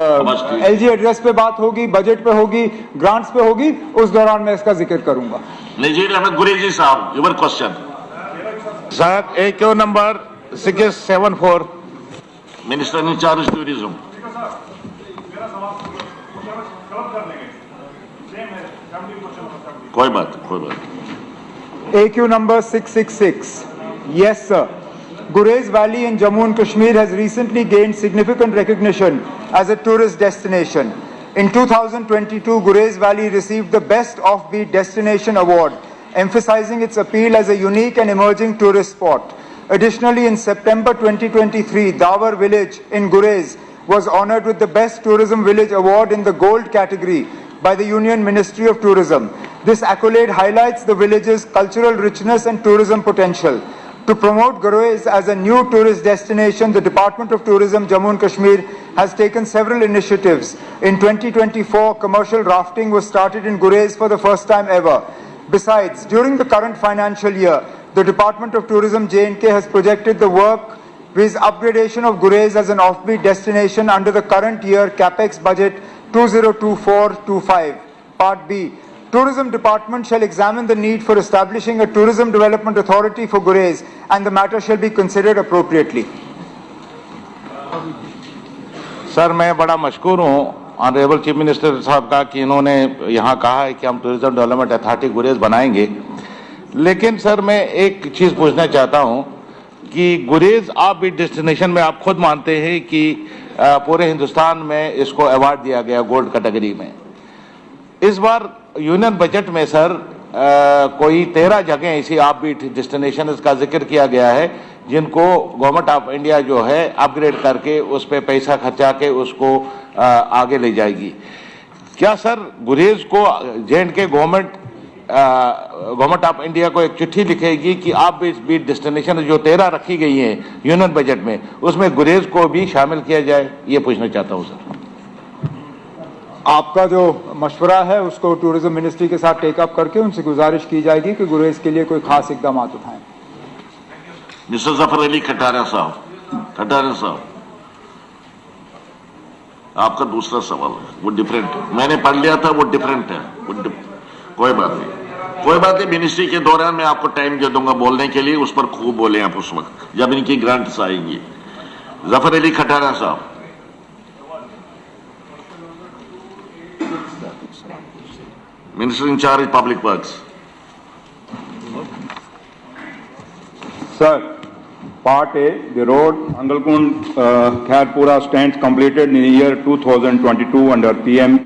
LG address पे बात होगी, बजट पे होगी, ग्रांट्स पे होगी, उस दौरान मैं इसका जिक्र करूंगा। नजीर अहमद गुरेजी साहब, your question. Sir, AQ number 674, minister in charge tourism. कोई बात। AQ number 666. Yes, sir. Gurez Valley in Jammu and Kashmir has recently gained significant recognition as a tourist destination. In 2022, Gurez Valley received the Best Offbeat Destination Award, emphasizing its appeal as a unique and emerging tourist spot. Additionally, in September 2023, Dawar village in Gurez was honored with the Best Tourism Village Award in the Gold category by the Union Ministry of Tourism. This accolade highlights the village's cultural richness and tourism potential. To promote Gurez as a new tourist destination, the Department of Tourism, Jammu and Kashmir, has taken several initiatives. In 2024, commercial rafting was started in Gurez for the first time ever. Besides, during the current financial year, the Department of Tourism, J&K, has projected the work with upgradation of Gurez as an offbeat destination under the current year CapEx budget 2024-25. Part B. Tourism Department shall examine the need for establishing a tourism development authority for Gurez, and the matter shall be considered appropriately. Sir मैं बड़ा मशकूर हूँ honourable chief minister साहब का कि इन्होंने यहाँ कहा है कि हम टूरिज्म डेवलपमेंट अथॉरिटी गुरेज बनाएंगे। लेकिन सर मैं एक चीज़ पूछना चाहता हूँ कि गुरेज ऑफबीट डेस्टिनेशन में आप खुद मानते हैं कि पूरे हिंदुस्तान में इसको अवार्ड दिया गया गोल्ड कैटेगरी में। इस बार यूनियन बजट में सर कोई 13 जगह ऐसी ऑफबीट डेस्टिनेशन का जिक्र किया गया है जिनको गवर्नमेंट ऑफ इंडिया जो है अपग्रेड करके उस पर पैसा खर्चा के उसको आगे ले जाएगी। क्या सर गुरेज को J&K गवर्नमेंट ऑफ इंडिया को एक चिट्ठी लिखेगी कि आप बीट डेस्टिनेशन जो 13 रखी गई हैं यूनियन बजट में उसमें गुरेज को भी शामिल किया जाए? ये पूछना चाहता हूँ सर। आपका जो मशवरा है उसको टूरिज्म मिनिस्ट्री के साथ टेकअप करके उनसे गुजारिश की जाएगी कि गुरेज के लिए कोई खास इकदाम उठाएं। मिस्टर जफर अली खटारिया साहब, आपका दूसरा सवाल है वो डिफरेंट है, मैंने पढ़ लिया था वो डिफरेंट है, कोई बात नहीं। मिनिस्ट्री के दौरान मैं आपको टाइम दे दूंगा बोलने के लिए, उस पर खूब बोले आप उस वक्त जब इनकी ग्रांट्स आएंगी। जफर अली खटारिया साहब। Minister in charge Public Works. Sir, Part A, the road Angalkund Khairpura stands completed in the year 2022 under PM